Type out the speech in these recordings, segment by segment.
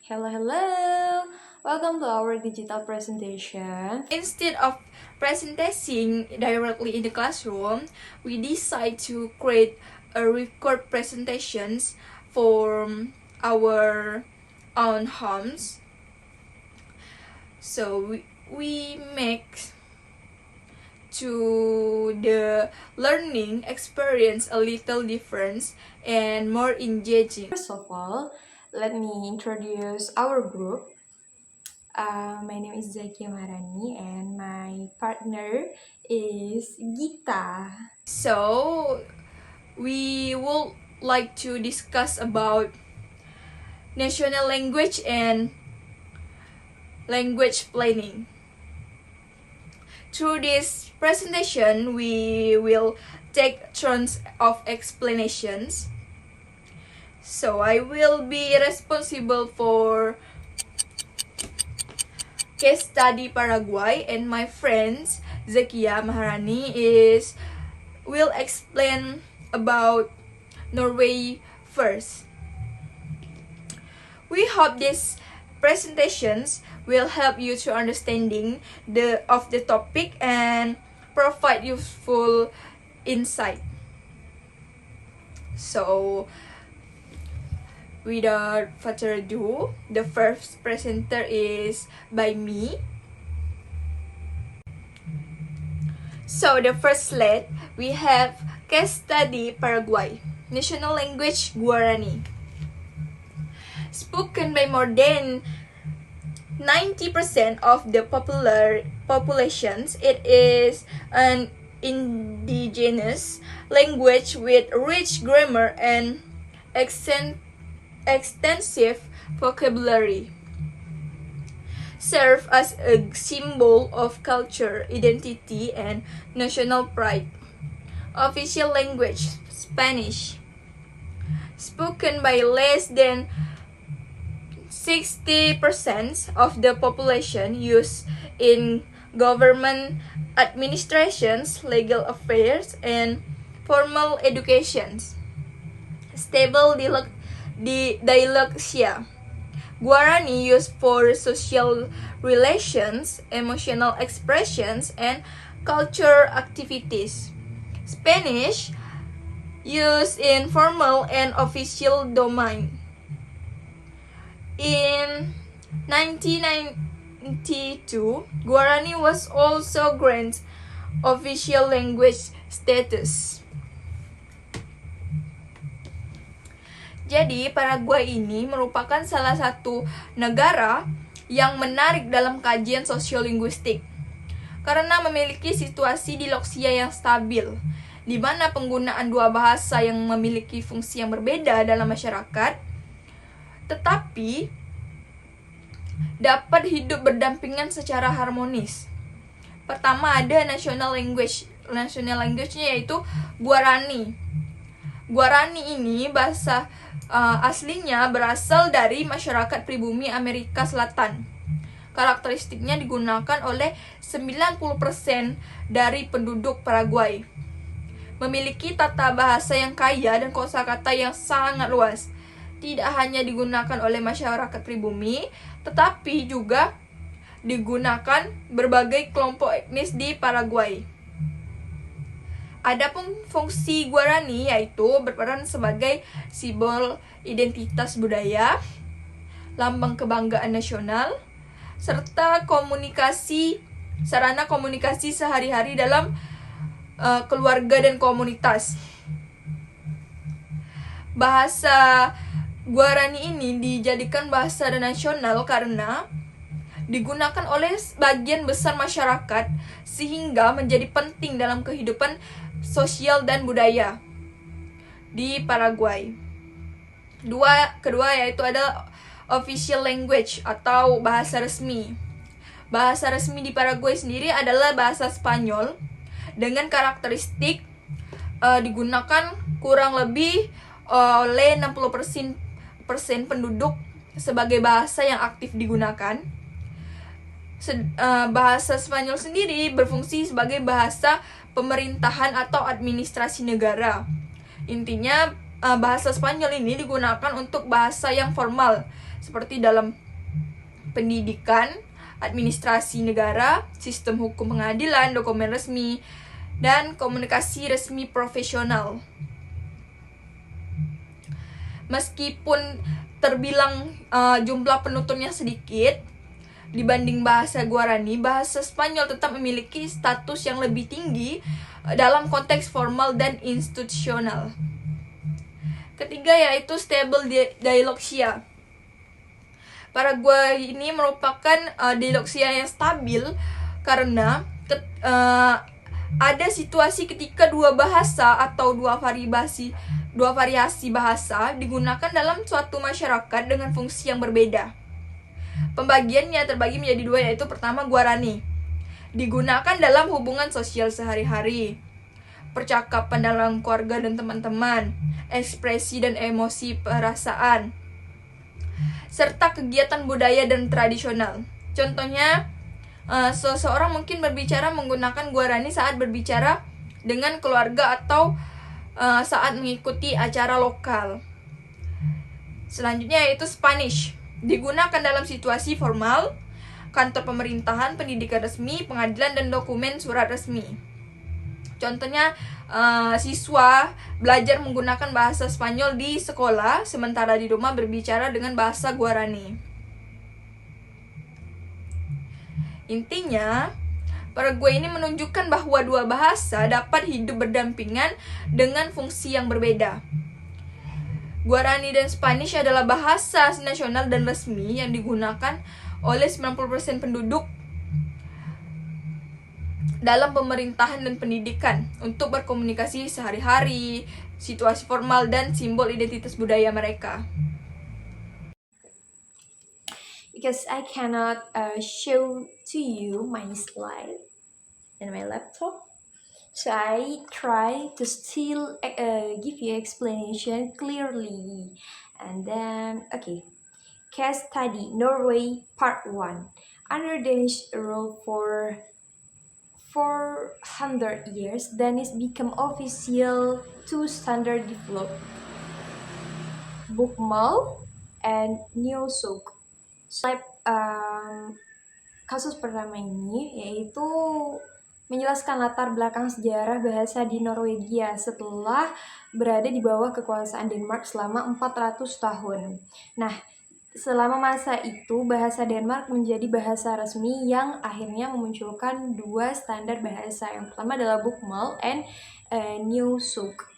Hello, hello! Welcome to our digital presentation. Instead of presenting directly in the classroom, we decide to create a record presentations for our own homes. So we make to the learning experience a little different and more engaging. First of all, let me introduce our group. My name is Zakia Marani and my partner is Gita. So we would like to discuss about national language and language planning. Through this presentation, we will take turns of explanations. So I will be responsible for case study Paraguay, and my friends Zakia Maharani will explain about Norway first. We hope these presentations will help you to understanding the topic and provide useful insight. So without further ado, the first presenter is by me. So the first slide, we have case study Paraguay, national language Guarani. Spoken by more than 90% of the populations, it is an indigenous language with rich grammar and extensive vocabulary. Serve as a symbol of culture, identity, and national pride. Official language, Spanish. Spoken by less than 60% of the population, used in government administrations, legal affairs, and formal educations. Stable dialectia. Guarani used for social relations, emotional expressions, and culture activities. Spanish used in formal and official domain. In 1992, Guarani was also granted official language status. Jadi, Paraguay ini merupakan salah satu negara yang menarik dalam kajian sosiolinguistik karena memiliki situasi diloksia yang stabil, di mana penggunaan dua bahasa yang memiliki fungsi yang berbeda dalam masyarakat tetapi dapat hidup berdampingan secara harmonis. Pertama ada national language. National language-nya yaitu Guarani. Guarani ini bahasa aslinya berasal dari masyarakat pribumi Amerika Selatan. Karakteristiknya digunakan oleh 90% dari penduduk Paraguay. Memiliki tata bahasa yang kaya dan kosakata yang sangat luas. Tidak hanya digunakan oleh masyarakat pribumi, tetapi juga digunakan berbagai kelompok etnis di Paraguay. Adapun fungsi Guarani yaitu berperan sebagai simbol identitas budaya, lambang kebanggaan nasional, serta sarana komunikasi sehari-hari dalam keluarga dan komunitas. Bahasa Guarani ini dijadikan bahasa nasional karena digunakan oleh sebagian besar masyarakat sehingga menjadi penting dalam kehidupan sosial dan budaya di Paraguay. Kedua yaitu ada official language atau bahasa resmi. Bahasa resmi di Paraguay sendiri adalah bahasa Spanyol dengan karakteristik digunakan kurang lebih oleh 60% penduduk sebagai bahasa yang aktif digunakan. Bahasa Spanyol sendiri berfungsi sebagai bahasa pemerintahan atau administrasi negara. Intinya bahasa Spanyol ini digunakan untuk bahasa yang formal seperti dalam pendidikan, administrasi negara, sistem hukum pengadilan, dokumen resmi, dan komunikasi resmi profesional. Meskipun terbilang jumlah penuturnya sedikit dibanding bahasa Guarani, bahasa Spanyol tetap memiliki status yang lebih tinggi dalam konteks formal dan institusional. Ketiga yaitu stable dialogsia. Paraguay ini merupakan dialogsia yang stabil karena ada situasi ketika dua bahasa atau dua variasi bahasa digunakan dalam suatu masyarakat dengan fungsi yang berbeda. Pembagiannya terbagi menjadi dua, yaitu pertama Guarani, digunakan dalam hubungan sosial sehari-hari, percakapan dalam keluarga dan teman-teman, ekspresi dan emosi perasaan, serta kegiatan budaya dan tradisional. Contohnya, seseorang mungkin berbicara menggunakan Guarani saat berbicara dengan keluarga atau saat mengikuti acara lokal. Selanjutnya yaitu Spanish, digunakan dalam situasi formal, kantor pemerintahan, pendidikan resmi, pengadilan, dan dokumen surat resmi. Contohnya, siswa belajar menggunakan bahasa Spanyol di sekolah, sementara di rumah berbicara dengan bahasa Guarani. Intinya, Paraguay ini menunjukkan bahwa dua bahasa dapat hidup berdampingan dengan fungsi yang berbeda. Guarani dan Spanish adalah bahasa nasional dan resmi yang digunakan oleh 90% penduduk dalam pemerintahan dan pendidikan untuk berkomunikasi sehari-hari, situasi formal, dan simbol identitas budaya mereka. Because I cannot show to you my slide in my laptop, so I try to still give you explanation clearly. And then, okay, case study, Norway, part 1. Under Danish rule for 400 years, Danish become official two standard developed, Bokmål and Nyosok. Kasus pertama ini yaitu menjelaskan latar belakang sejarah bahasa di Norwegia setelah berada di bawah kekuasaan Denmark selama 400 tahun. Nah, selama masa itu bahasa Denmark menjadi bahasa resmi yang akhirnya memunculkan dua standar bahasa. Yang pertama adalah Bokmål and Nyosok.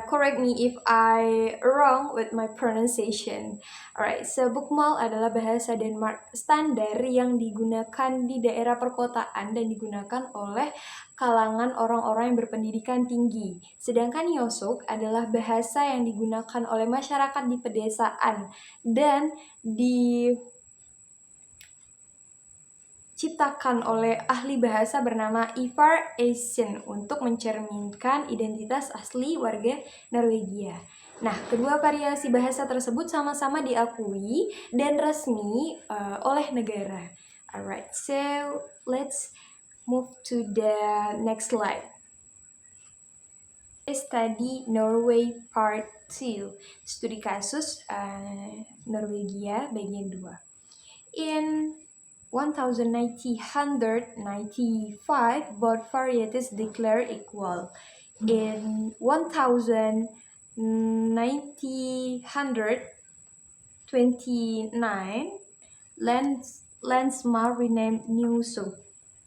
Correct me if I wrong with my pronunciation. Alright, so Bokmål adalah bahasa Denmark standar yang digunakan di daerah perkotaan dan digunakan oleh kalangan orang-orang yang berpendidikan tinggi. Sedangkan Nyosok adalah bahasa yang digunakan oleh masyarakat di pedesaan dan diciptakan oleh ahli bahasa bernama Ivar Eisen untuk mencerminkan identitas asli warga Norwegia. Nah, kedua variasi bahasa tersebut sama-sama diakui dan resmi oleh negara. Alright, so let's move to the next slide. Study Norway Part 2. Studi kasus Norwegia bagian 2. In 1995, both varieties declared equal. In 1929, Landsmal renamed Nyosok.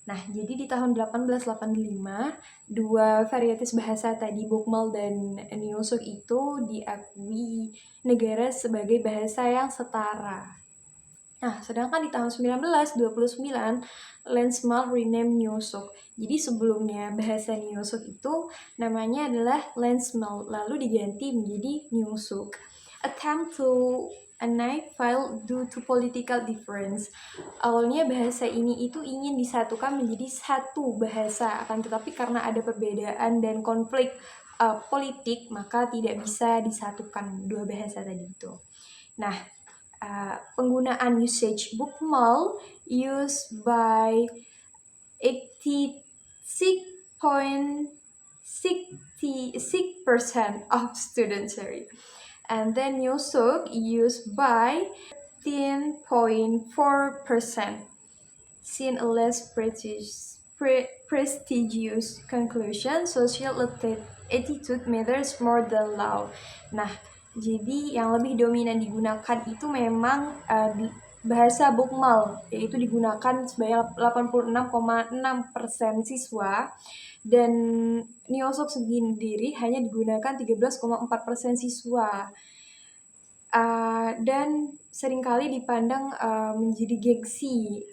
Nah, jadi di tahun 1885, dua varietas bahasa tadi, Bokmål dan Nyosok itu diakui negara sebagai bahasa yang setara. Nah, sedangkan di tahun 1929, Landsmal renamed Nyosok. Jadi sebelumnya bahasa Nyosok itu namanya adalah Landsmal, lalu diganti menjadi Nyosok. Attempt to annihilate failed due to political difference. Awalnya bahasa ini itu ingin disatukan menjadi satu bahasa, akan tetapi karena ada perbedaan dan konflik politik, maka tidak bisa disatukan dua bahasa tadi itu. Nah, penggunaan usage Bokmål used by 86.66% of students. And then Nyosuk used by 10.4%, seen a less prestigious conclusion, social attitude matters more than law. Nah, jadi yang lebih dominan digunakan itu memang bahasa Bokmal, yaitu digunakan sebanyak 86,6% siswa, dan Nyosuk sendiri hanya digunakan 13,4% siswa. Dan seringkali dipandang menjadi gengsi.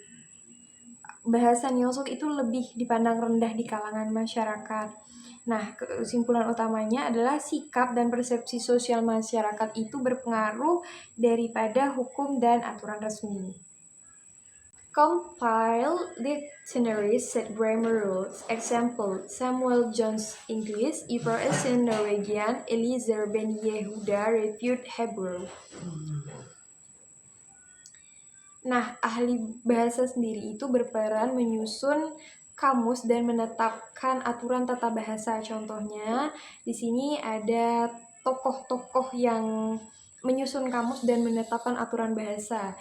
Bahasa Nyosuk itu lebih dipandang rendah di kalangan masyarakat. Nah, kesimpulan utamanya adalah sikap dan persepsi sosial masyarakat itu berpengaruh daripada hukum dan aturan resmi. Compile dictionaries, set grammar rules. Example: Samuel John's English, IPRS Norwegian, Eliezer Ben Yehuda reviewed Hebrew. Nah, ahli bahasa sendiri itu berperan menyusun kamus dan menetapkan aturan tata bahasa. Contohnya, di sini ada tokoh-tokoh yang menyusun kamus dan menetapkan aturan bahasa.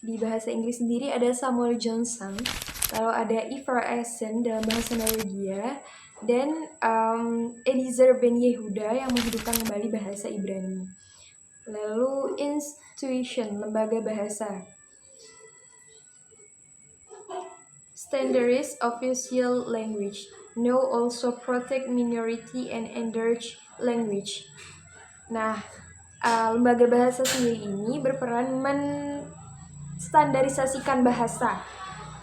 Di bahasa Inggris sendiri ada Samuel Johnson, lalu ada Ivar Essen dalam bahasa Norwegia, dan Eliezer Ben Yehuda yang menghidupkan kembali bahasa Ibrani. Lalu institution, lembaga bahasa. Standardized official language. No also protect minority and encourage language. Nah, lembaga bahasa sendiri ini berperan menstandarisasikan bahasa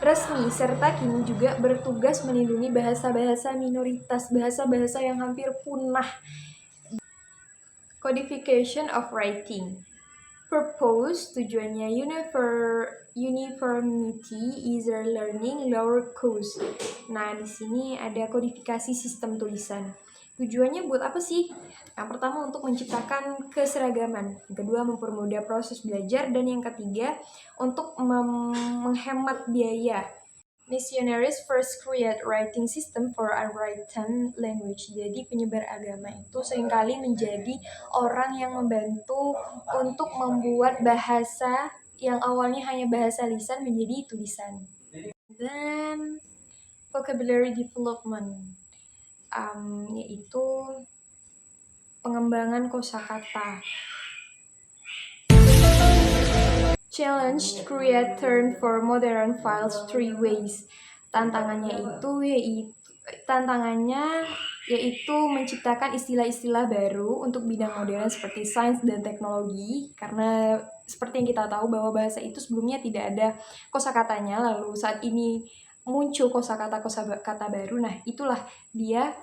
resmi, serta kini juga bertugas melindungi bahasa-bahasa minoritas, bahasa-bahasa yang hampir punah. Codification of writing. Purpose, tujuannya uniformity, easier learning, lower cost. Nah, di sini ada kodifikasi sistem tulisan. Tujuannya buat apa sih? Yang pertama untuk menciptakan keseragaman, yang kedua mempermudah proses belajar, dan yang ketiga untuk menghemat biaya. Missionaries first create writing system for unwritten language. Jadi penyebar agama itu seringkali menjadi orang yang membantu untuk membuat bahasa yang awalnya hanya bahasa lisan menjadi tulisan. Dan vocabulary development, yaitu pengembangan kosakata. Challenge create term for modern files 3 ways. Tantangannya yaitu menciptakan istilah-istilah baru untuk bidang modern seperti sains dan teknologi, karena seperti yang kita tahu bahwa bahasa itu sebelumnya tidak ada kosakatanya, lalu saat ini muncul kosakata baru. Nah, itulah dia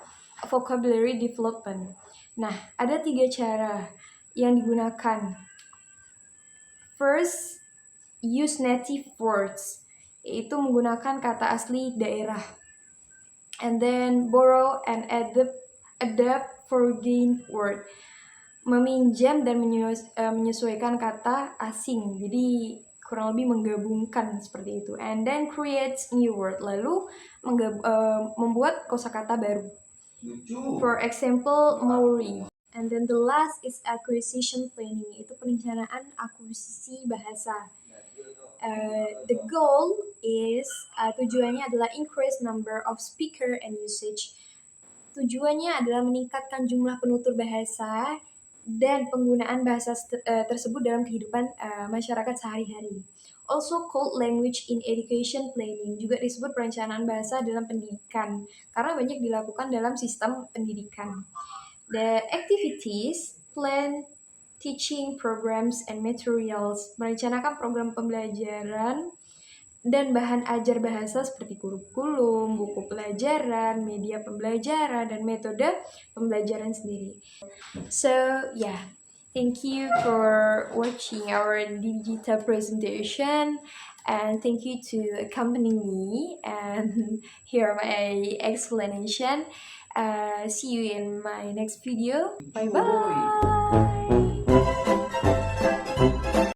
vocabulary development. Nah, ada 3 cara yang digunakan. First, use native words, yaitu menggunakan kata asli daerah. And then borrow and adapt foreign word, meminjam dan menyesuaikan kata asing. Jadi kurang lebih menggabungkan seperti itu. And then create new word, lalu membuat kosakata baru. For example, Maori. And then the last is acquisition planning, yaitu perencanaan akuisisi bahasa. The goal is, tujuannya adalah increase number of speaker and usage. Tujuannya adalah meningkatkan jumlah penutur bahasa dan penggunaan bahasa tersebut dalam kehidupan masyarakat sehari-hari. Also called language in education planning, juga disebut perencanaan bahasa dalam pendidikan, karena banyak dilakukan dalam sistem pendidikan. The activities plan teaching programs and materials, merencanakan program pembelajaran dan bahan ajar bahasa seperti kurikulum, buku pelajaran, media pembelajaran, dan metode pembelajaran sendiri. So, yeah, thank you for watching our digital presentation, and thank you to accompany me and hear my explanation. See you in my next video. Bye bye.